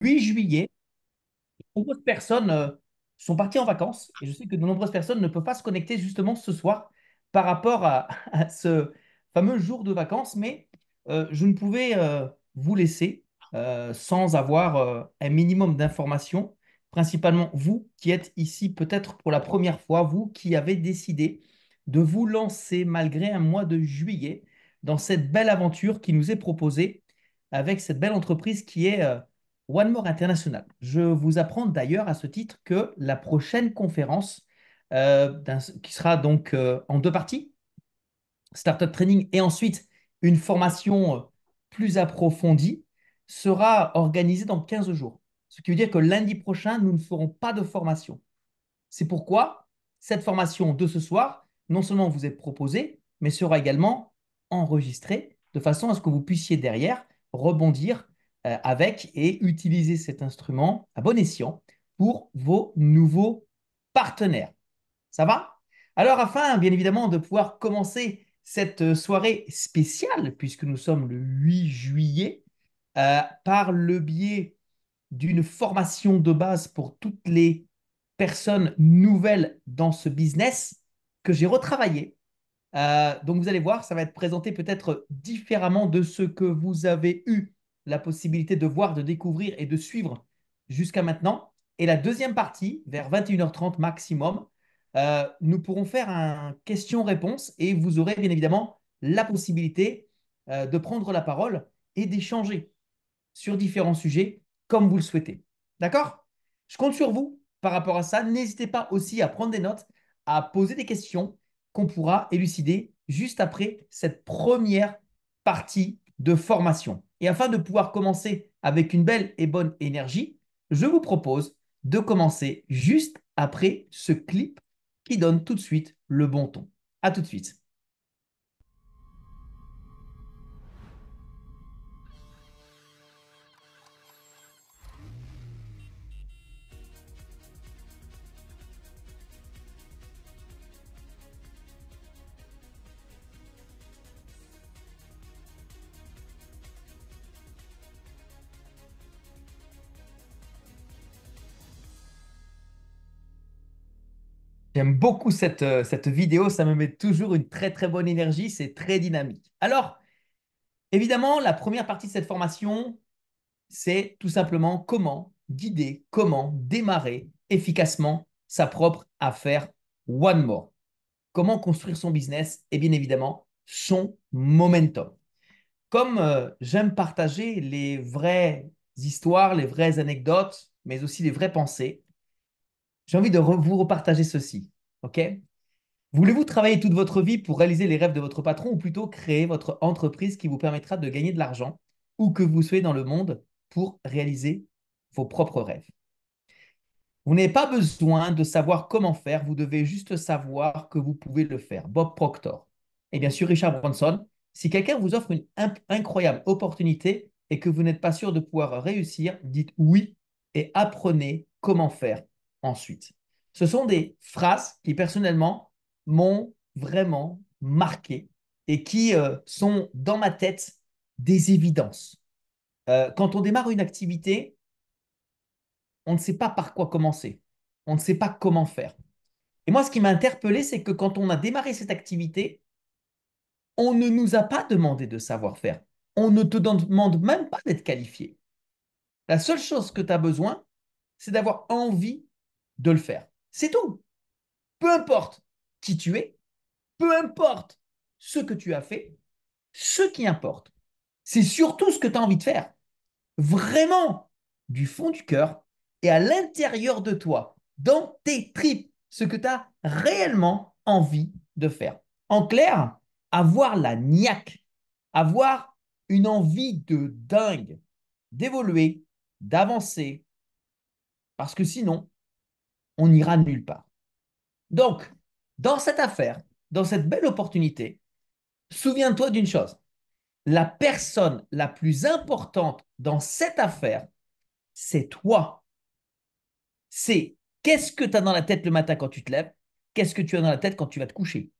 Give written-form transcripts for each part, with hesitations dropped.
8 juillet, de nombreuses personnes sont parties en vacances et je sais que de nombreuses personnes ne peuvent pas se connecter justement ce soir par rapport à ce fameux jour de vacances, mais je ne pouvais vous laisser sans avoir un minimum d'informations, principalement vous qui êtes ici peut-être pour la première fois, vous qui avez décidé de vous lancer malgré un mois de juillet dans cette belle aventure qui nous est proposée avec cette belle entreprise qui est One More International. Je vous apprends d'ailleurs à ce titre que la prochaine conférence, qui sera donc en deux parties, Startup Training et ensuite une formation plus approfondie, sera organisée dans 15 jours. Ce qui veut dire que lundi prochain, nous ne ferons pas de formation. C'est pourquoi cette formation de ce soir, non seulement vous est proposée, mais sera également enregistrée de façon à ce que vous puissiez derrière rebondir avec et utiliser cet instrument à bon escient pour vos nouveaux partenaires. Ça va? Alors, afin bien évidemment de pouvoir commencer cette soirée spéciale, puisque nous sommes le 8 juillet, par le biais d'une formation de base pour toutes les personnes nouvelles dans ce business que j'ai retravaillé. Donc vous allez voir, ça va être présenté peut-être différemment de ce que vous avez eu la possibilité de voir, de découvrir et de suivre jusqu'à maintenant. Et la deuxième partie, vers 21h30 maximum, nous pourrons faire un question-réponse et vous aurez bien évidemment la possibilité de prendre la parole et d'échanger sur différents sujets comme vous le souhaitez. D'accord? Je compte sur vous par rapport à ça. N'hésitez pas aussi à prendre des notes, à poser des questions qu'on pourra élucider juste après cette première partie de formation. Et afin de pouvoir commencer avec une belle et bonne énergie, je vous propose de commencer juste après ce clip qui donne tout de suite le bon ton. À tout de suite. J'aime beaucoup cette vidéo, ça me met toujours une très très bonne énergie, c'est très dynamique. Alors, évidemment, la première partie de cette formation, c'est tout simplement comment guider, comment démarrer efficacement sa propre affaire One More. Comment construire son business et bien évidemment son momentum. Comme j'aime partager les vraies histoires, les vraies anecdotes, mais aussi les vraies pensées, j'ai envie de vous repartager ceci. OK? Voulez-vous travailler toute votre vie pour réaliser les rêves de votre patron ou plutôt créer votre entreprise qui vous permettra de gagner de l'argent où que vous soyez dans le monde pour réaliser vos propres rêves? Vous n'avez pas besoin de savoir comment faire, vous devez juste savoir que vous pouvez le faire. Bob Proctor. Et bien sûr, Richard Branson. Si quelqu'un vous offre une incroyable opportunité et que vous n'êtes pas sûr de pouvoir réussir, dites oui et apprenez comment faire ensuite. Ce sont des phrases qui, personnellement, m'ont vraiment marqué et qui sont dans ma tête des évidences. Quand on démarre une activité, on ne sait pas par quoi commencer. On ne sait pas comment faire. Et moi, ce qui m'a interpellé, c'est que quand on a démarré cette activité, on ne nous a pas demandé de savoir-faire. On ne te demande même pas d'être qualifié. La seule chose que tu as besoin, c'est d'avoir envie de le faire. C'est tout. Peu importe qui tu es, peu importe ce que tu as fait, ce qui importe, c'est surtout ce que tu as envie de faire. Vraiment, du fond du cœur et à l'intérieur de toi, dans tes tripes, ce que tu as réellement envie de faire. En clair, avoir la niaque, avoir une envie de dingue, d'évoluer, d'avancer, parce que sinon, on n'ira nulle part. Donc, dans cette affaire, dans cette belle opportunité, souviens-toi d'une chose, la personne la plus importante dans cette affaire, c'est toi. C'est qu'est-ce que tu as dans la tête le matin quand tu te lèves, qu'est-ce que tu as dans la tête quand tu vas te coucher,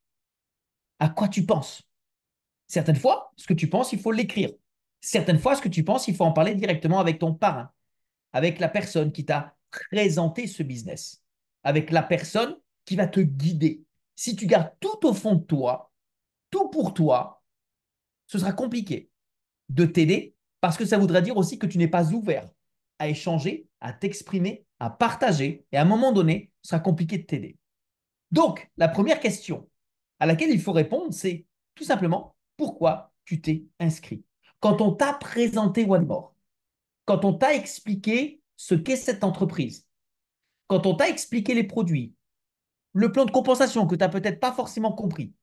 à quoi tu penses. Certaines fois, ce que tu penses, il faut l'écrire. Certaines fois, ce que tu penses, il faut en parler directement avec ton parrain. avec la personne qui t'a présenté ce business, avec la personne qui va te guider. Si tu gardes tout au fond de toi, tout pour toi, ce sera compliqué de t'aider parce que ça voudrait dire aussi que tu n'es pas ouvert à échanger, à t'exprimer, à partager. Et à un moment donné, ce sera compliqué de t'aider. Donc, la première question à laquelle il faut répondre, c'est tout simplement pourquoi tu t'es inscrit. Quand on t'a présenté One More, quand on t'a expliqué ce qu'est cette entreprise, quand on t'a expliqué les produits, le plan de compensation que tu n'as peut-être pas forcément compris,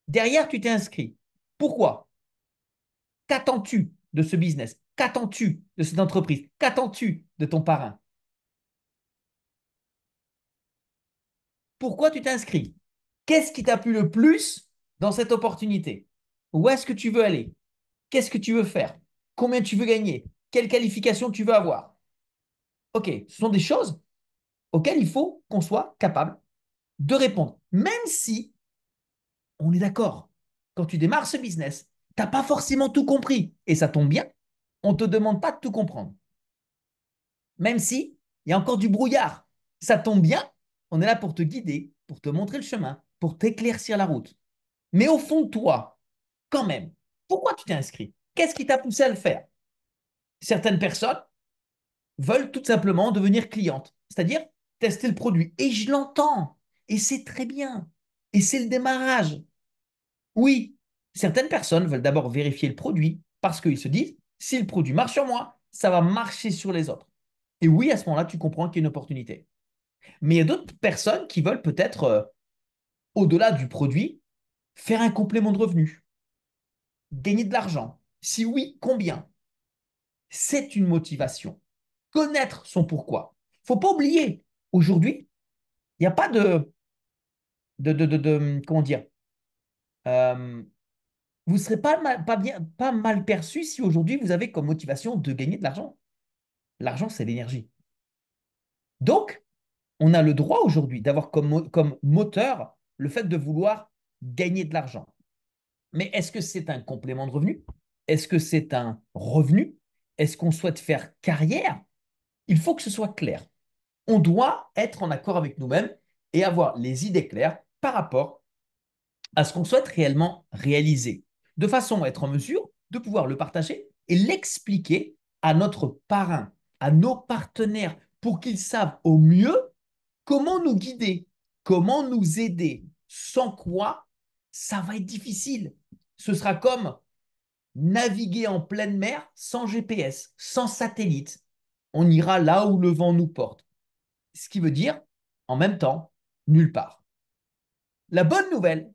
derrière, tu t'es inscrit. Pourquoi? Qu'attends-tu de ce business? Qu'attends-tu de cette entreprise? Qu'attends-tu de ton parrain? Pourquoi tu t'es inscrit? Qu'est-ce qui t'a plu le plus dans cette opportunité? Où est-ce que tu veux aller? Qu'est-ce que tu veux faire? Combien tu veux gagner? Quelle qualification tu veux avoir? Ok, ce sont des choses auxquelles il faut qu'on soit capable de répondre. Même si, on est d'accord, quand tu démarres ce business, tu n'as pas forcément tout compris. Et ça tombe bien, on ne te demande pas de tout comprendre. Même si il y a encore du brouillard. Ça tombe bien, on est là pour te guider, pour te montrer le chemin, pour t'éclaircir la route. Mais au fond de toi, quand même, pourquoi tu t'es inscrit? Qu'est-ce qui t'a poussé à le faire? Certaines personnes veulent tout simplement devenir clientes, c'est-à-dire tester le produit. Et je l'entends, et c'est très bien. Et c'est le démarrage. Oui, certaines personnes veulent d'abord vérifier le produit parce qu'ils se disent, si le produit marche sur moi, ça va marcher sur les autres. Et oui, à ce moment-là, tu comprends qu'il y a une opportunité. Mais il y a d'autres personnes qui veulent peut-être, au-delà du produit, faire un complément de revenu, gagner de l'argent. Si oui, combien? C'est une motivation. Connaître son pourquoi. Il ne faut pas oublier, aujourd'hui, il n'y a pas comment dire, euh, vous ne serez pas mal perçu si aujourd'hui vous avez comme motivation de gagner de l'argent. L'argent, c'est l'énergie. Donc, on a le droit aujourd'hui d'avoir comme moteur le fait de vouloir gagner de l'argent. Mais est-ce que c'est un complément de revenu? Est-ce que c'est un revenu? Est-ce qu'on souhaite faire carrière? Il faut que ce soit clair. On doit être en accord avec nous-mêmes et avoir les idées claires par rapport à ce qu'on souhaite réellement réaliser, de façon à être en mesure de pouvoir le partager et l'expliquer à notre parrain, à nos partenaires, pour qu'ils savent au mieux comment nous guider, comment nous aider, sans quoi ça va être difficile. Ce sera comme naviguer en pleine mer sans GPS, sans satellite. On ira là où le vent nous porte. Ce qui veut dire, en même temps, nulle part. La bonne nouvelle,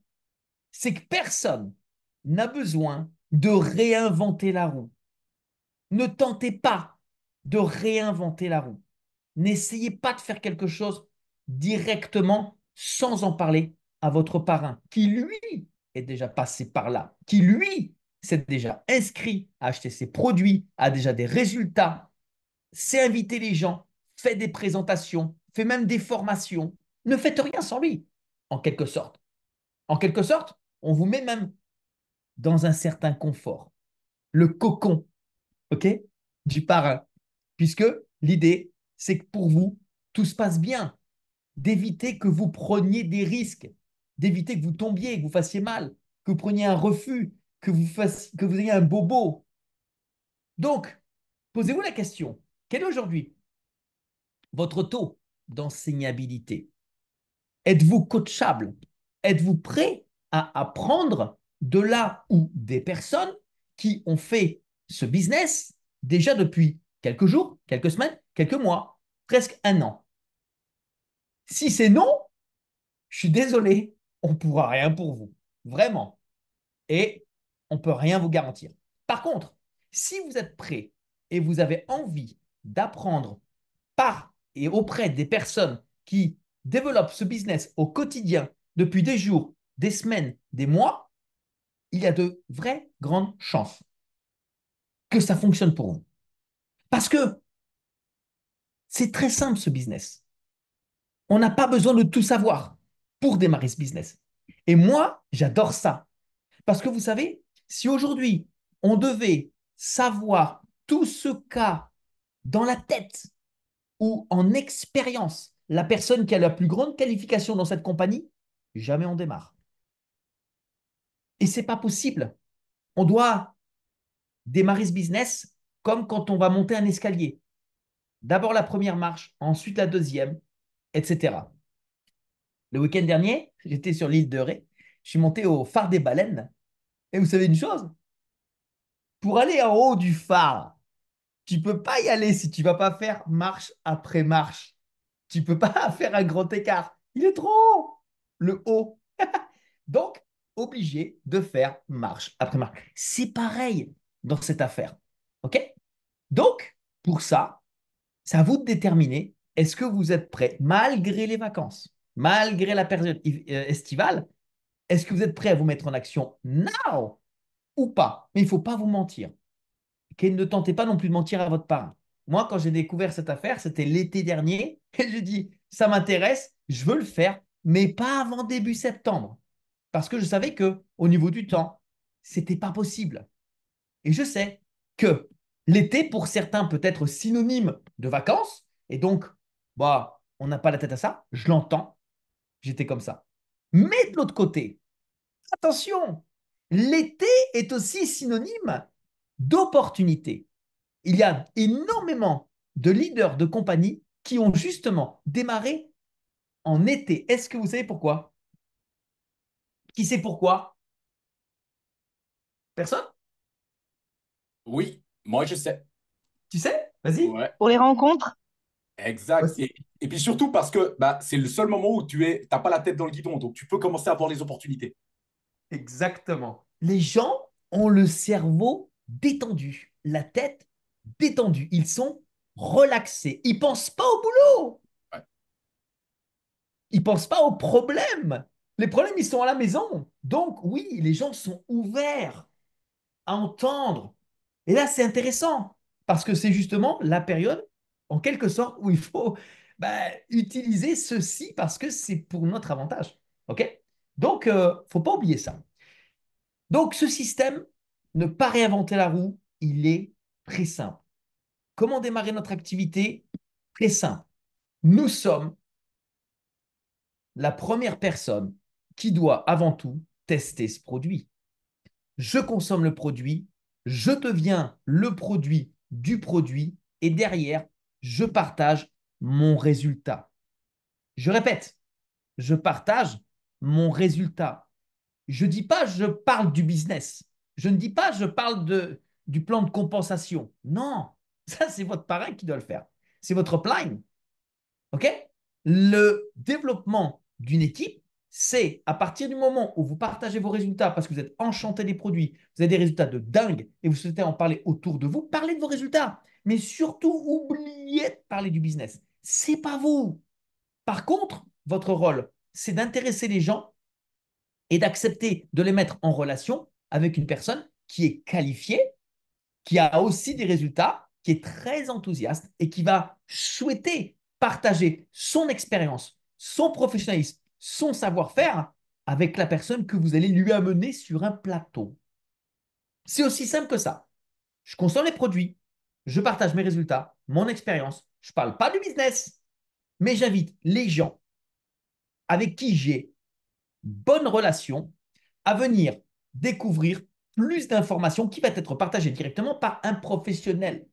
c'est que personne n'a besoin de réinventer la roue. Ne tentez pas de réinventer la roue. N'essayez pas de faire quelque chose directement sans en parler à votre parrain, qui lui est déjà passé par là, qui lui s'est déjà inscrit à acheter ses produits, a déjà des résultats, sait inviter les gens, fait des présentations, fait même des formations. Ne faites rien sans lui, en quelque sorte. En quelque sorte, on vous met même dans un certain confort, le cocon, ok, du parrain, puisque l'idée, c'est que pour vous, tout se passe bien, d'éviter que vous preniez des risques, d'éviter que vous tombiez, que vous fassiez mal, que vous preniez un refus, que vous ayez un bobo. Donc, posez-vous la question, quel est aujourd'hui votre taux d'enseignabilité? Êtes-vous coachable? Êtes-vous prêt à apprendre de là où des personnes qui ont fait ce business déjà depuis quelques jours, quelques semaines, quelques mois, presque un an? Si c'est non, je suis désolé, on ne pourra rien pour vous. Vraiment. Et on ne peut rien vous garantir. Par contre, si vous êtes prêt et vous avez envie d'apprendre par et auprès des personnes qui développent ce business au quotidien depuis des jours, des semaines, des mois, il y a de vraies grandes chances que ça fonctionne pour vous. Parce que c'est très simple ce business. On n'a pas besoin de tout savoir pour démarrer ce business. Et moi, j'adore ça. Parce que vous savez, si aujourd'hui on devait savoir tout ce qu'a Dans la tête ou en expérience, la personne qui a la plus grande qualification dans cette compagnie, jamais on démarre. Et c'est pas possible. On doit démarrer ce business comme quand on va monter un escalier. D'abord la première marche, ensuite la deuxième, etc. Le week-end dernier, j'étais sur l'île de Ré, je suis monté au phare des baleines. Et vous savez une chose? Pour aller en haut du phare, tu ne peux pas y aller si tu ne vas pas faire marche après marche. Tu ne peux pas faire un grand écart. Il est trop haut, le haut. Donc, obligé de faire marche après marche. C'est pareil dans cette affaire. OK? Donc, pour ça, c'est à vous de déterminer est-ce que vous êtes prêt, malgré les vacances, malgré la période estivale, est-ce que vous êtes prêt à vous mettre en action now ou pas? Mais il ne faut pas vous mentir. Et ne tentez pas non plus de mentir à votre parent. Moi, quand j'ai découvert cette affaire, c'était l'été dernier, et j'ai dit, ça m'intéresse, je veux le faire, mais pas avant début septembre. Parce que je savais que au niveau du temps, c'était pas possible. Et je sais que l'été, pour certains, peut être synonyme de vacances, et donc, bah, on n'a pas la tête à ça, je l'entends, j'étais comme ça. Mais de l'autre côté, attention, l'été est aussi synonyme d'opportunité. Il y a énormément de leaders de compagnie qui ont justement démarré en été. Est-ce que vous savez pourquoi? Qui sait pourquoi? Personne? Oui, moi je sais. Tu sais? Vas-y. Ouais, Pour les rencontres, exact. Voici. Et puis surtout parce que bah, c'est le seul moment où t'as pas la tête dans le guidon, donc tu peux commencer à voir les opportunités. Exactement. Les gens ont le cerveau détendu, la tête détendue. Ils sont relaxés. Ils ne pensent pas au boulot. Ouais. Ils ne pensent pas aux problèmes. Les problèmes, ils sont à la maison. Donc, oui, les gens sont ouverts à entendre. Et là, c'est intéressant parce que c'est justement la période, en quelque sorte, où il faut utiliser ceci parce que c'est pour notre avantage. OK? Donc, il ne faut pas oublier ça. Donc, ce système, ne pas réinventer la roue, il est très simple. Comment démarrer notre activité? Très simple. Nous sommes la première personne qui doit avant tout tester ce produit. Je consomme le produit, je deviens le produit du produit et derrière, je partage mon résultat. Je répète, je partage mon résultat. Je ne dis pas je parle du business. Je ne dis pas je parle du plan de compensation. Non, ça c'est votre parrain qui doit le faire. C'est votre plan. OK? Le développement d'une équipe, c'est à partir du moment où vous partagez vos résultats parce que vous êtes enchanté des produits, vous avez des résultats de dingue et vous souhaitez en parler autour de vous, parlez de vos résultats. Mais surtout, oubliez de parler du business. C'est pas vous. Par contre, votre rôle, c'est d'intéresser les gens et d'accepter de les mettre en relation avec une personne qui est qualifiée, qui a aussi des résultats, qui est très enthousiaste et qui va souhaiter partager son expérience, son professionnalisme, son savoir-faire avec la personne que vous allez lui amener sur un plateau. C'est aussi simple que ça. Je consomme les produits, je partage mes résultats, mon expérience. Je ne parle pas du business, mais j'invite les gens avec qui j'ai bonne relation à venir découvrir plus d'informations qui va être partagées directement par un professionnel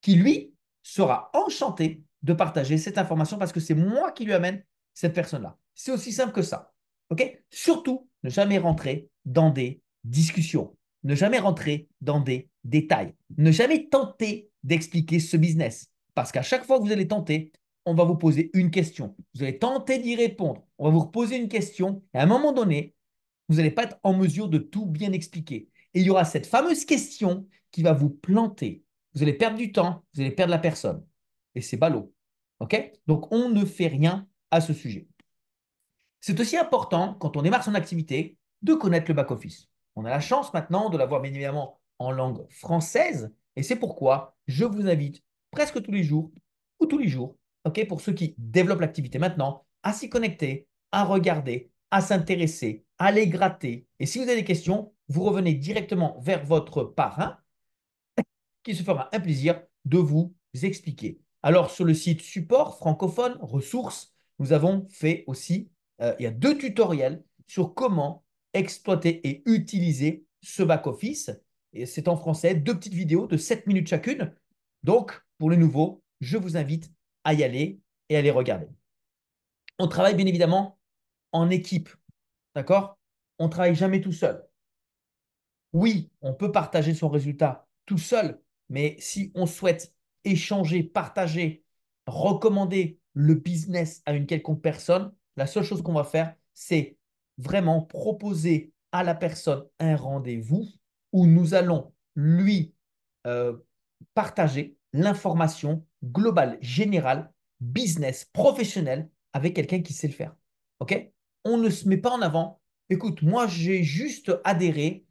qui, lui, sera enchanté de partager cette information parce que c'est moi qui lui amène cette personne-là. C'est aussi simple que ça. OK? Surtout, ne jamais rentrer dans des discussions. Ne jamais rentrer dans des détails. Ne jamais tenter d'expliquer ce business. Parce qu'à chaque fois que vous allez tenter, on va vous poser une question. Vous allez tenter d'y répondre. On va vous reposer une question. Et à un moment donné, vous n'allez pas être en mesure de tout bien expliquer. Et il y aura cette fameuse question qui va vous planter. Vous allez perdre du temps, vous allez perdre la personne. Et c'est ballot. OK? Donc, on ne fait rien à ce sujet. C'est aussi important, quand on démarre son activité, de connaître le back-office. On a la chance maintenant de l'avoir bien évidemment en langue française. Et c'est pourquoi je vous invite presque tous les jours ou tous les jours, OK, pour ceux qui développent l'activité maintenant, à s'y connecter, à regarder, à s'intéresser, à les gratter. Et si vous avez des questions, vous revenez directement vers votre parrain qui se fera un plaisir de vous expliquer. Alors, sur le site support francophone, ressources, nous avons fait aussi, il y a 2 tutoriels sur comment exploiter et utiliser ce back-office. Et c'est en français, 2 petites vidéos de 7 minutes chacune. Donc, pour le nouveau, je vous invite à y aller et à les regarder. On travaille bien évidemment en équipe, d'accord? On ne travaille jamais tout seul. Oui, on peut partager son résultat tout seul, mais si on souhaite échanger, partager, recommander le business à une quelconque personne, la seule chose qu'on va faire, c'est vraiment proposer à la personne un rendez-vous où nous allons lui euh, partager l'information globale, générale, business, professionnelle avec quelqu'un qui sait le faire. OK? On ne se met pas en avant. Écoute, moi, j'ai juste adhéré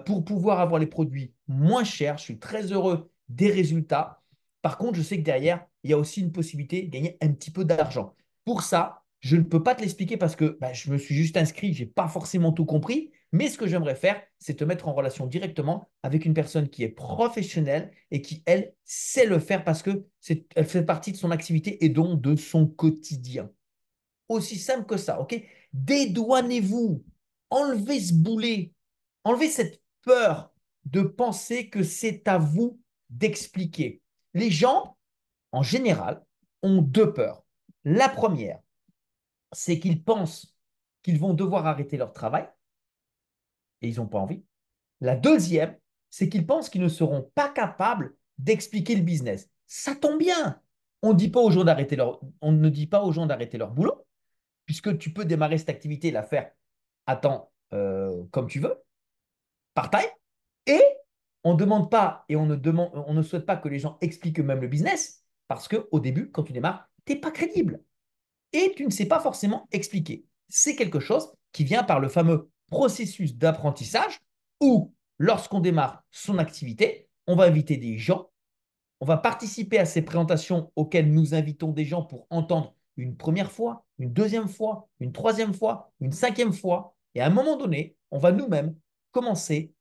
pour pouvoir avoir les produits moins chers. Je suis très heureux des résultats. Par contre, je sais que derrière, il y a aussi une possibilité de gagner un petit peu d'argent. Pour ça, je ne peux pas te l'expliquer parce que bah, je me suis juste inscrit, je n'ai pas forcément tout compris. Mais ce que j'aimerais faire, c'est te mettre en relation directement avec une personne qui est professionnelle et qui, elle, sait le faire parce que elle fait partie de son activité et donc de son quotidien. Aussi simple que ça, ok? Dédouanez-vous, enlevez ce boulet, enlevez cette peur de penser que c'est à vous d'expliquer. Les gens, en général, ont 2 peurs. La première, c'est qu'ils pensent qu'ils vont devoir arrêter leur travail et ils n'ont pas envie. La deuxième, c'est qu'ils pensent qu'ils ne seront pas capables d'expliquer le business. Ça tombe bien. On ne dit pas aux gens d'arrêter leur boulot, puisque tu peux démarrer cette activité et la faire à temps comme tu veux, part-time. Et on ne demande pas et on ne souhaite pas que les gens expliquent eux-mêmes le business, parce qu'au début, quand tu démarres, tu n'es pas crédible et tu ne sais pas forcément expliquer. C'est quelque chose qui vient par le fameux processus d'apprentissage où, lorsqu'on démarre son activité, on va inviter des gens, on va participer à ces présentations auxquelles nous invitons des gens pour entendre une première fois, une deuxième fois, une troisième fois, une cinquième fois. Et à un moment donné, on va nous-mêmes commencer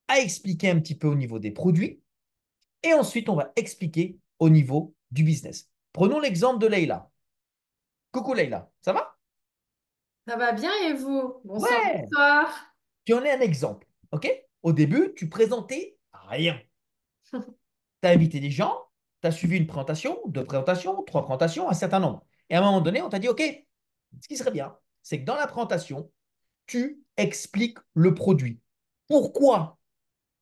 à expliquer un petit peu au niveau des produits et ensuite on va expliquer au niveau du business. Prenons l'exemple de Leïla. Coucou Leïla, ça va? Ça va bien et vous? Bonsoir, Ouais, bonsoir. tu en es un exemple. OK? Au début, tu présentais rien. Tu as invité des gens, tu as suivi une présentation, 2 présentations, 3 présentations, un certain nombre. Et à un moment donné, on t'a dit, OK, ce qui serait bien, c'est que dans la présentation, tu expliques le produit. Pourquoi?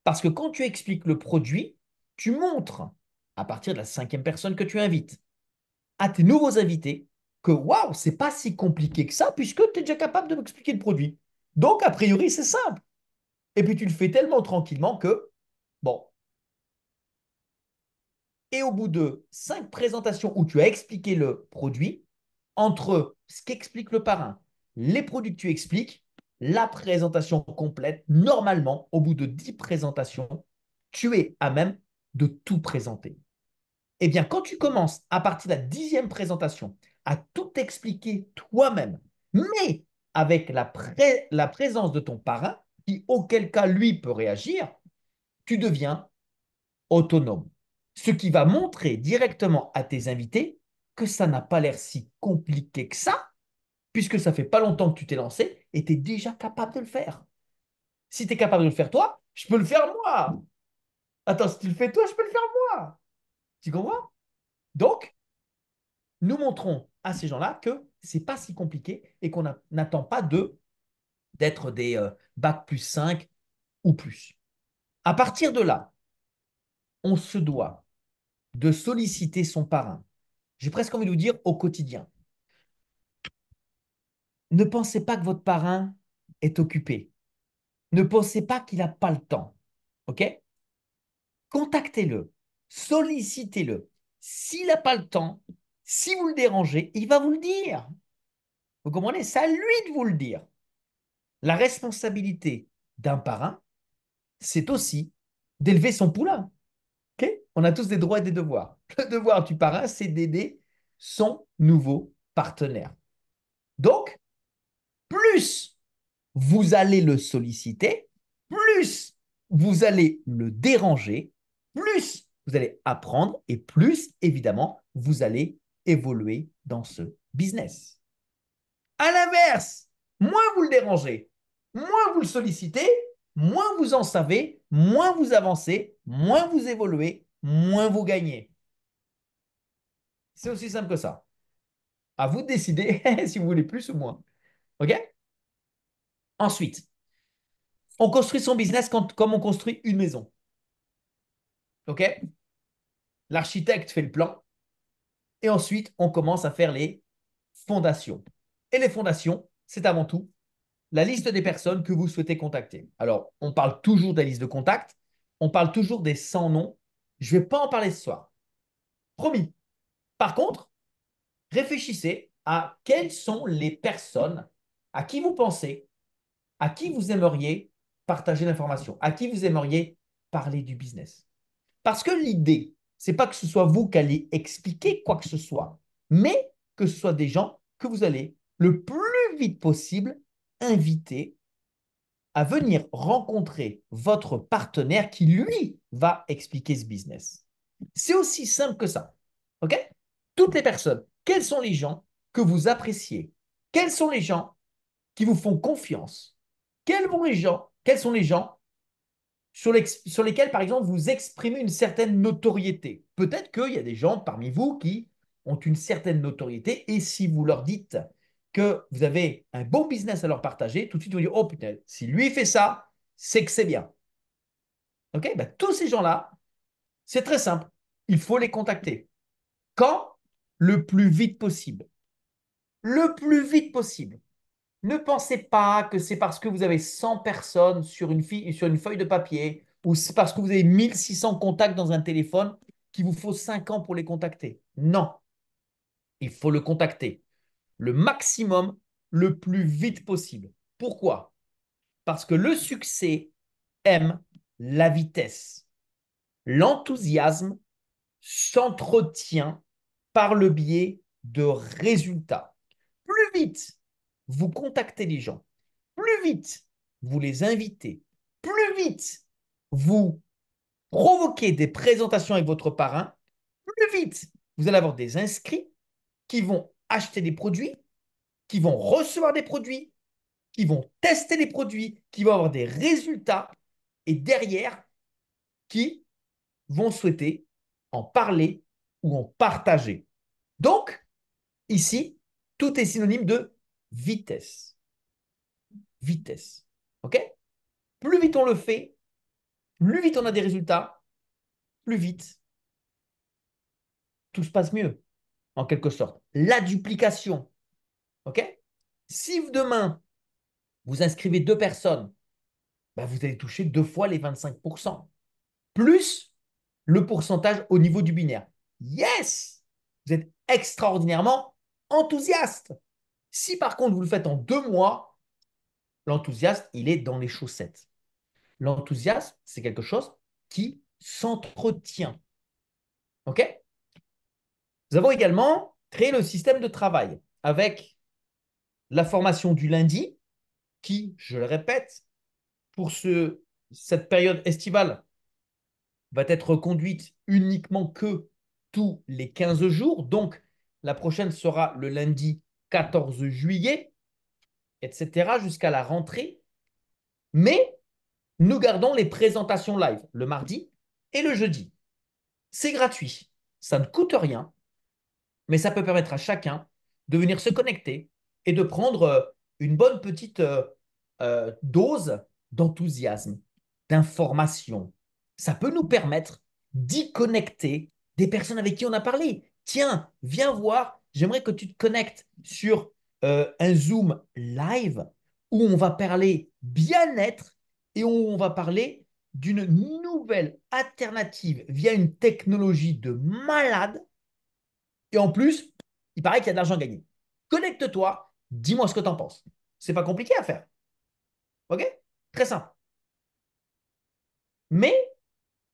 Parce que quand tu expliques le produit, tu montres, à partir de la 5e personne que tu invites, à tes nouveaux invités, que waouh, c'est pas si compliqué que ça, puisque tu es déjà capable de m'expliquer le produit. Donc, a priori, c'est simple. Et puis, tu le fais tellement tranquillement que, bon, et au bout de 5 présentations où tu as expliqué le produit, entre ce qu'explique le parrain, les produits que tu expliques, la présentation complète, normalement, au bout de 10 présentations, tu es à même de tout présenter. Eh bien, quand tu commences à partir de la 10e présentation à tout expliquer toi-même, mais avec la présence de ton parrain, qui auquel cas lui peut réagir, tu deviens autonome. Ce qui va montrer directement à tes invités que ça n'a pas l'air si compliqué que ça, puisque ça fait pas longtemps que tu t'es lancé et tu es déjà capable de le faire. Si tu es capable de le faire toi, je peux le faire moi. Attends, si tu le fais toi, je peux le faire moi. Tu comprends? Donc, nous montrons à ces gens-là que c'est pas si compliqué et qu'on n'attend pas d'être des bac plus 5 ou plus. À partir de là, on se doit de solliciter son parrain. J'ai presque envie de vous dire au quotidien. Ne pensez pas que votre parrain est occupé. Ne pensez pas qu'il n'a pas le temps. OK? Contactez-le, sollicitez-le. S'il n'a pas le temps, si vous le dérangez, il va vous le dire. Vous comprenez? C'est à lui de vous le dire. La responsabilité d'un parrain, c'est aussi d'élever son poulain. OK? On a tous des droits et des devoirs. Le devoir du parrain, c'est d'aider son nouveau partenaire. Donc, plus vous allez le solliciter, plus vous allez le déranger, plus vous allez apprendre et plus, évidemment, vous allez évoluer dans ce business. À l'inverse, moins vous le dérangez, moins vous le sollicitez, moins vous en savez, moins vous avancez, moins vous évoluez, moins vous gagnez. C'est aussi simple que ça. À vous de décider si vous voulez plus ou moins. OK? Ensuite, on construit son business comme on construit une maison. OK? L'architecte fait le plan et ensuite, on commence à faire les fondations. Et les fondations, c'est avant tout la liste des personnes que vous souhaitez contacter. Alors, on parle toujours des listes de contacts, on parle toujours des 100 noms. Je ne vais pas en parler ce soir. Promis. Par contre, réfléchissez à quelles sont les personnes à qui vous pensez, à qui vous aimeriez partager l'information, à qui vous aimeriez parler du business. Parce que l'idée, c'est pas que ce soit vous qui allez expliquer quoi que ce soit, mais que ce soit des gens que vous allez le plus vite possible inviter à venir rencontrer votre partenaire qui, lui, va expliquer ce business. C'est aussi simple que ça. OK? Toutes les personnes, quels sont les gens que vous appréciez? Quels sont les gens qui vous font confiance? Quels sont les gens sur lesquels, par exemple, vous exprimez une certaine notoriété? Peut-être qu'il y a des gens parmi vous qui ont une certaine notoriété et si vous leur dites que vous avez un bon business à leur partager, tout de suite, vous dites, oh putain, si lui fait ça, c'est que c'est bien. OK? Ben, tous ces gens-là, c'est très simple. Il faut les contacter. Quand? Le plus vite possible. Le plus vite possible. Ne pensez pas que c'est parce que vous avez 100 personnes sur une feuille de papier ou c'est parce que vous avez 1600 contacts dans un téléphone qu'il vous faut 5 ans pour les contacter. Non, il faut le contacter le maximum, le plus vite possible. Pourquoi? Parce que le succès aime la vitesse. L'enthousiasme s'entretient par le biais de résultats. Plus vite vous contactez les gens, plus vite vous les invitez, plus vite vous provoquez des présentations avec votre parrain, plus vite vous allez avoir des inscrits qui vont acheter des produits, qui vont recevoir des produits, qui vont tester les produits, qui vont avoir des résultats et derrière, qui vont souhaiter en parler ou en partager. Donc, ici, tout est synonyme de vitesse. Vitesse. OK? Plus vite on le fait, plus vite on a des résultats, plus vite tout se passe mieux, en quelque sorte. La duplication. OK? Si demain, vous inscrivez 2 personnes, ben vous allez toucher 2 fois les 25%. Plus le pourcentage au niveau du binaire. Yes! Vous êtes extraordinairement enthousiaste. Si par contre vous le faites en 2 mois, l'enthousiasme, il est dans les chaussettes. L'enthousiasme, c'est quelque chose qui s'entretient. OK? Nous avons également créé le système de travail avec la formation du lundi qui, je le répète, pour cette période estivale, va être conduite uniquement que tous les 15 jours. Donc, la prochaine sera le lundi 14 juillet, etc., jusqu'à la rentrée. Mais nous gardons les présentations live le mardi et le jeudi. C'est gratuit, ça ne coûte rien, mais ça peut permettre à chacun de venir se connecter et de prendre une bonne petite dose d'enthousiasme, d'information. Ça peut nous permettre d'y connecter des personnes avec qui on a parlé. Tiens, viens voir, j'aimerais que tu te connectes sur un Zoom live où on va parler bien-être et où on va parler d'une nouvelle alternative via une technologie de malade et en plus, il paraît qu'il y a de l'argent gagné. Connecte-toi, dis-moi ce que tu en penses. C'est pas compliqué à faire. OK? Très simple. Mais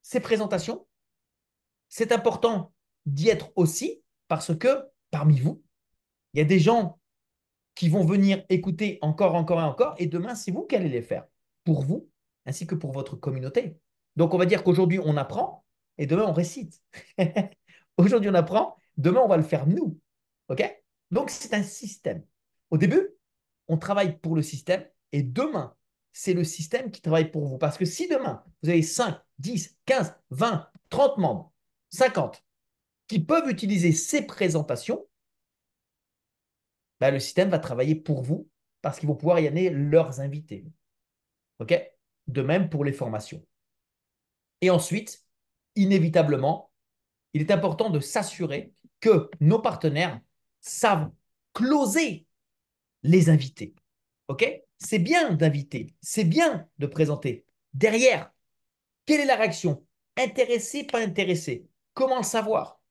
ces présentations, c'est important d'y être aussi parce que parmi vous, il y a des gens qui vont venir écouter encore, encore et encore. Et demain, c'est vous qui allez les faire pour vous ainsi que pour votre communauté. Donc, on va dire qu'aujourd'hui, on apprend et demain, on récite. Aujourd'hui, on apprend, demain, on va le faire nous. OK? Donc, c'est un système. Au début, on travaille pour le système et demain, c'est le système qui travaille pour vous. Parce que si demain, vous avez 5, 10, 15, 20, 30 membres, 50 qui peuvent utiliser ces présentations, bah, le système va travailler pour vous parce qu'ils vont pouvoir y amener leurs invités. OK? De même pour les formations. Et ensuite, inévitablement, il est important de s'assurer que nos partenaires savent closer les invités. OK? C'est bien d'inviter, c'est bien de présenter. Derrière, quelle est la réaction? Intéressé, pas intéressé? Comment le savoir?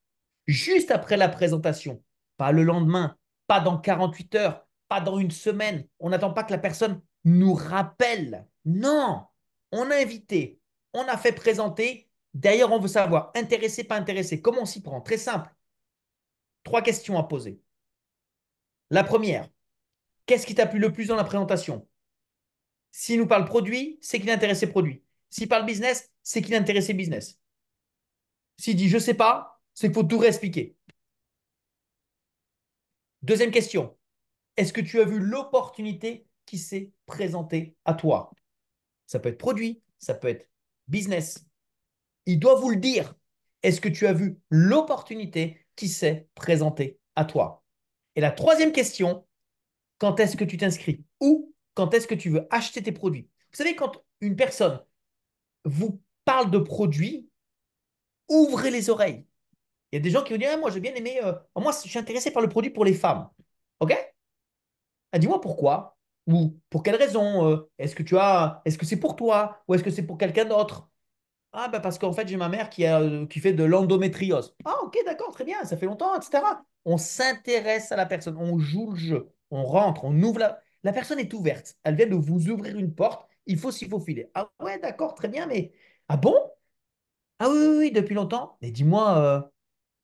Juste après la présentation, pas le lendemain, pas dans 48 heures, pas dans une semaine. On n'attend pas que la personne nous rappelle. Non, on a invité, on a fait présenter. D'ailleurs, on veut savoir, intéressé, pas intéressé. Comment on s'y prend? Très simple. Trois questions à poser. La première, qu'est-ce qui t'a plu le plus dans la présentation? S'il nous parle produit, c'est qu'il est intéressé produit. S'il parle business, c'est qu'il est intéressé business. S'il dit je ne sais pas, c'est qu'il faut tout réexpliquer. Deuxième question, est-ce que tu as vu l'opportunité qui s'est présentée à toi? Ça peut être produit, ça peut être business. Il doit vous le dire. Est-ce que tu as vu l'opportunité qui s'est présentée à toi? Et la troisième question, quand est-ce que tu t'inscris? Ou quand est-ce que tu veux acheter tes produits? Vous savez, quand une personne vous parle de produits, ouvrez les oreilles. Il y a des gens qui vont dire, ah, moi j'ai bien aimé, moi je suis intéressé par le produit pour les femmes. OK? Ah, dis-moi pourquoi ou pour quelle raison est-ce que c'est pour toi ou est-ce que c'est pour quelqu'un d'autre? Ah, bah parce qu'en fait, j'ai ma mère qui fait de l'endométriose. Ah, ok, d'accord, très bien, ça fait longtemps, etc. On s'intéresse à la personne, on joue le jeu, on rentre, on ouvre la personne est ouverte. Elle vient de vous ouvrir une porte, il faut s'y faufiler. Ah, ouais, d'accord, très bien, mais. Ah bon? Ah, oui, oui, oui, depuis longtemps. Mais dis-moi,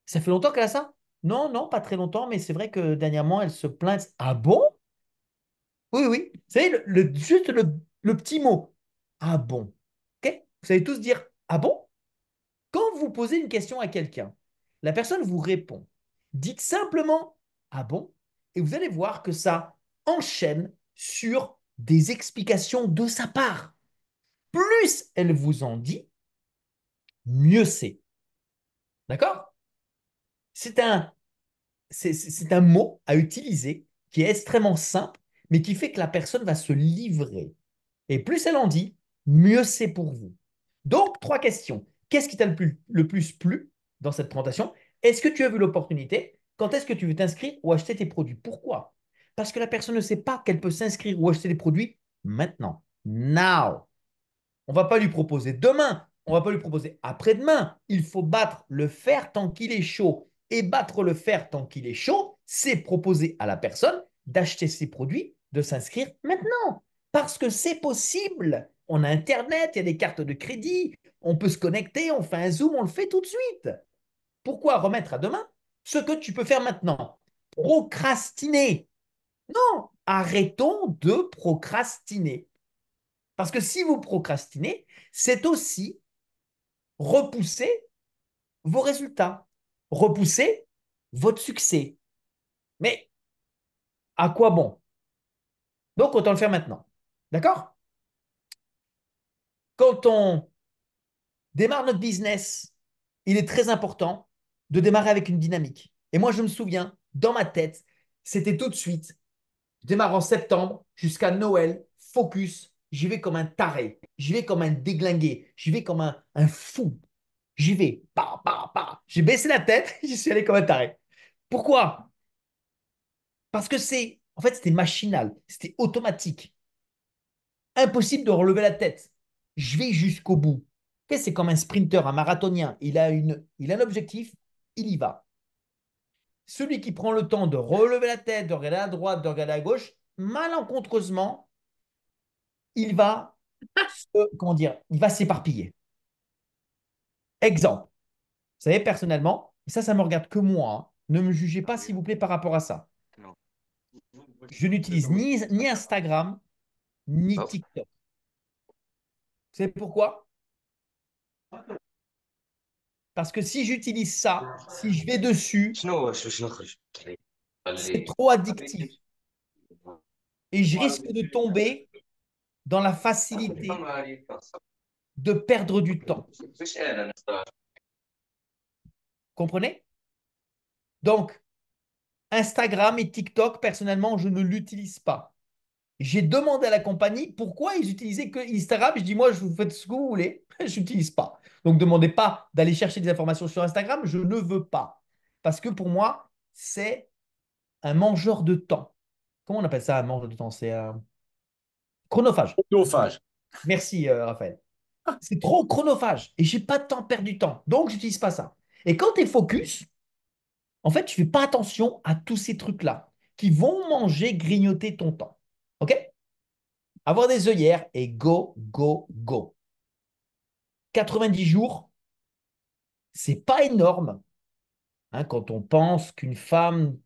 ça fait longtemps qu'elle a ça? Non, non, pas très longtemps, mais c'est vrai que dernièrement, elle se plaint. Ah bon? Oui, oui. Vous savez, juste le petit mot. Ah bon? OK? Vous savez tous dire ah bon? Quand vous posez une question à quelqu'un, la personne vous répond. Dites simplement ah bon? Et vous allez voir que ça enchaîne sur des explications de sa part. Plus elle vous en dit, mieux c'est. D'accord? C'est un, c'est un mot à utiliser qui est extrêmement simple, mais qui fait que la personne va se livrer. Et plus elle en dit, mieux c'est pour vous. Donc, trois questions. Qu'est-ce qui t'a le plus plu dans cette présentation? Est-ce que tu as vu l'opportunité? Quand est-ce que tu veux t'inscrire ou acheter tes produits? Pourquoi? Parce que la personne ne sait pas qu'elle peut s'inscrire ou acheter des produits maintenant. Now. On ne va pas lui proposer demain, on ne va pas lui proposer après-demain. Il faut battre le fer tant qu'il est chaud. Et battre le fer tant qu'il est chaud, c'est proposer à la personne d'acheter ses produits, de s'inscrire maintenant. Parce que c'est possible. On a Internet, il y a des cartes de crédit, on peut se connecter, on fait un Zoom, on le fait tout de suite. Pourquoi remettre à demain ce que tu peux faire maintenant? Procrastiner. Non, arrêtons de procrastiner. Parce que si vous procrastinez, c'est aussi repousser vos résultats, repousser votre succès. Mais à quoi bon? Donc, autant le faire maintenant. D'accord? Quand on démarre notre business, il est très important de démarrer avec une dynamique. Et moi, je me souviens, dans ma tête, c'était tout de suite. Je démarre en septembre jusqu'à Noël, focus. J'y vais comme un taré, j'y vais comme un déglingué, j'y vais comme un fou. J'y vais, pa, pa, pa. J'ai baissé la tête, j'y suis allé comme un taré. Pourquoi? Parce que en fait, c'était machinal, c'était automatique. Impossible de relever la tête. Je vais jusqu'au bout. Ok, c'est comme un sprinter, un marathonien. Il a un objectif, il y va. Celui qui prend le temps de relever la tête, de regarder à droite, de regarder à gauche, malencontreusement, il va comment dire, il va s'éparpiller. Exemple. Vous savez, personnellement, et ça me regarde que moi, hein, ne me jugez pas, s'il vous plaît, par rapport à ça. Je n'utilise ni Instagram, ni TikTok. Vous savez pourquoi? Parce que si j'utilise ça, si je vais dessus, شنو خرج c'est خلي trop addictif. Et je risque de tomber dans la facilité de perdre du temps. Comprenez? Donc, Instagram et TikTok, personnellement, je ne l'utilise pas. J'ai demandé à la compagnie pourquoi ils utilisaient que Instagram. Je dis, moi, je vous faites ce que vous voulez. Je n'utilise pas. Donc, ne demandez pas d'aller chercher des informations sur Instagram. Je ne veux pas. Parce que pour moi, c'est un mangeur de temps. Comment on appelle ça, un mangeur de temps? C'est un chronophage. Chronophage. Merci, Raphaël. C'est trop chronophage et j'ai pas de temps perdu du temps. Donc, j'utilise pas ça. Et quand tu es focus, en fait, tu fais pas attention à tous ces trucs-là qui vont manger, grignoter ton temps. OK? Avoir des œillères et go, go, go. 90 jours, c'est pas énorme, hein, quand on pense qu'une femme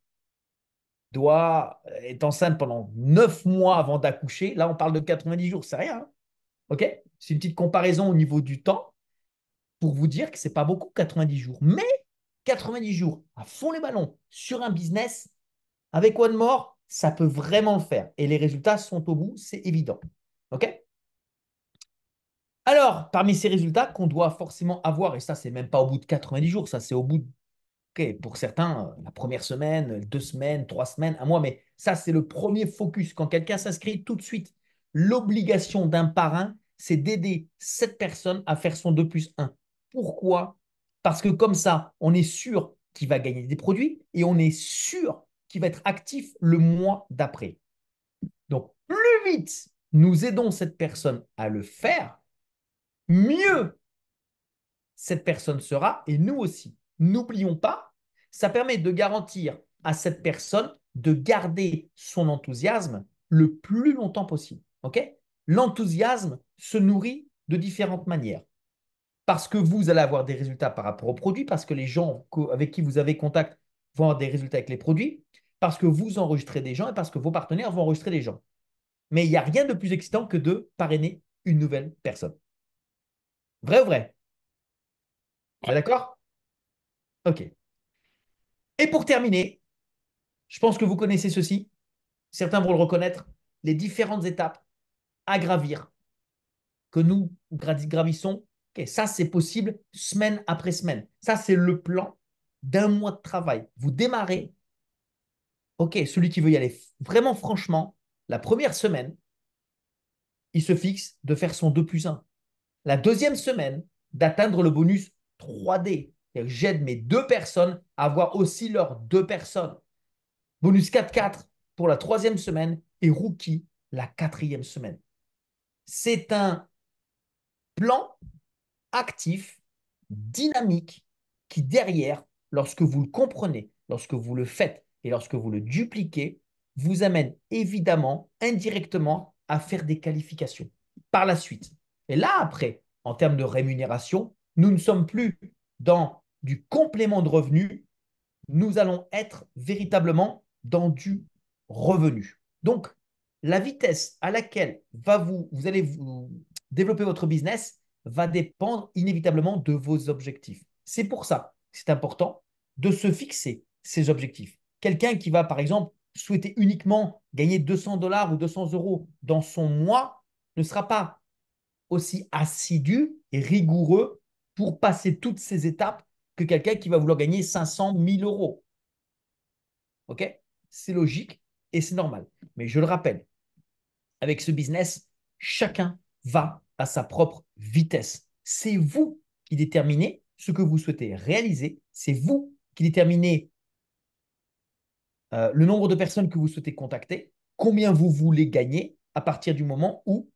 est enceinte pendant 9 mois avant d'accoucher. Là, on parle de 90 jours, c'est rien. Hein. OK? C'est une petite comparaison au niveau du temps pour vous dire que c'est pas beaucoup 90 jours. Mais 90 jours à fond les ballons sur un business avec One More, ça peut vraiment le faire. Et les résultats sont au bout, c'est évident. OK? Alors, parmi ces résultats qu'on doit forcément avoir, et ça, c'est même pas au bout de 90 jours, ça, c'est au bout de, OK, pour certains, la première semaine, 2 semaines, 3 semaines, un mois, mais ça, c'est le premier focus. Quand quelqu'un s'inscrit tout de suite, l'obligation d'un parrain, c'est d'aider cette personne à faire son 2+1. Pourquoi? Parce que comme ça, on est sûr qu'il va gagner des produits et on est sûr qu'il va être actif le mois d'après. Donc, plus vite nous aidons cette personne à le faire, mieux cette personne sera et nous aussi. N'oublions pas, ça permet de garantir à cette personne de garder son enthousiasme le plus longtemps possible. OK? L'enthousiasme se nourrit de différentes manières. Parce que vous allez avoir des résultats par rapport aux produits, parce que les gens avec qui vous avez contact vont avoir des résultats avec les produits, parce que vous enregistrez des gens et parce que vos partenaires vont enregistrer des gens. Mais il n'y a rien de plus excitant que de parrainer une nouvelle personne. Vrai ou vrai? Vous êtes d'accord? OK. Et pour terminer, je pense que vous connaissez ceci, certains vont le reconnaître, les différentes étapes à gravir que nous gravissons. Okay, ça, c'est possible semaine après semaine. Ça, c'est le plan d'un mois de travail. Vous démarrez, OK, celui qui veut y aller vraiment franchement, la première semaine, il se fixe de faire son 2+1. La deuxième semaine, d'atteindre le bonus 3D. J'aide mes 2 personnes à avoir aussi leurs 2 personnes. Bonus 4-4 pour la troisième semaine et rookie la quatrième semaine. C'est un plan actif, dynamique, qui derrière, lorsque vous le comprenez, lorsque vous le faites et lorsque vous le dupliquez, vous amène évidemment indirectement à faire des qualifications par la suite. Et là, après, en termes de rémunération, nous ne sommes plus dans du complément de revenu, nous allons être véritablement dans du revenu. Donc, la vitesse à laquelle vous allez vous développer votre business va dépendre inévitablement de vos objectifs. C'est pour ça que c'est important de se fixer ces objectifs. Quelqu'un qui va, par exemple, souhaiter uniquement gagner 200 dollars ou 200 euros dans son mois ne sera pas aussi assidu et rigoureux pour passer toutes ces étapes que quelqu'un qui va vouloir gagner 500 000 euros. OK? C'est logique et c'est normal. Mais je le rappelle, avec ce business, chacun va à sa propre vitesse. C'est vous qui déterminez ce que vous souhaitez réaliser. C'est vous qui déterminez le nombre de personnes que vous souhaitez contacter, combien vous voulez gagner à partir du moment où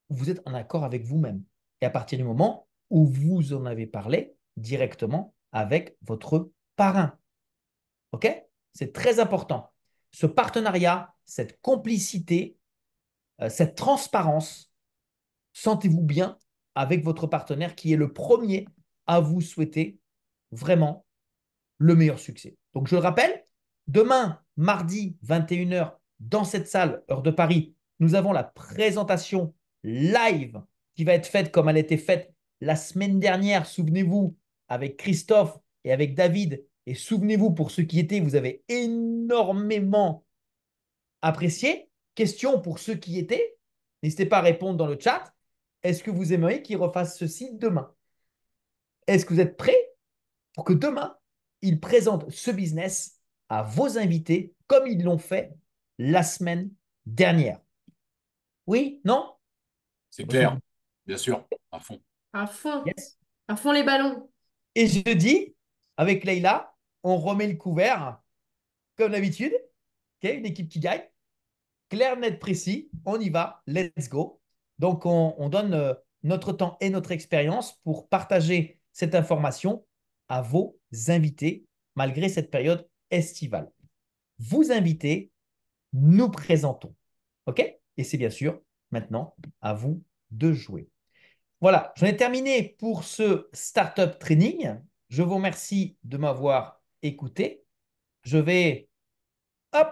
vous êtes en accord avec vous-même et à partir du moment où vous en avez parlé directement avec votre parrain. OK? C'est très important. Ce partenariat, cette complicité, cette transparence, sentez-vous bien avec votre partenaire qui est le premier à vous souhaiter vraiment le meilleur succès. Donc, je le rappelle, demain, mardi, 21 h, dans cette salle, heure de Paris, nous avons la présentation live qui va être faite comme elle a été faite la semaine dernière. Souvenez-vous, avec Christophe et avec David. Et souvenez-vous, pour ceux qui étaient, vous avez énormément apprécié. Question pour ceux qui étaient. N'hésitez pas à répondre dans le chat. Est-ce que vous aimeriez qu'ils refassent ceci demain? Est-ce que vous êtes prêts pour que demain, ils présentent ce business à vos invités comme ils l'ont fait la semaine dernière? Oui? Non? C'est clair, bien sûr, à fond. Yes. À fond les ballons. Et jeudi, avec Leïla, on remet le couvert, comme d'habitude. Ok, une équipe qui gagne. Clair, net, précis. On y va. Let's go. Donc, on donne notre temps et notre expérience pour partager cette information à vos invités, malgré cette période estivale. Vous invitez, nous présentons. OK? Et c'est bien sûr maintenant à vous de jouer. Voilà, j'en ai terminé pour ce Startup Training. Je vous remercie de m'avoir écouté. Je vais, hop,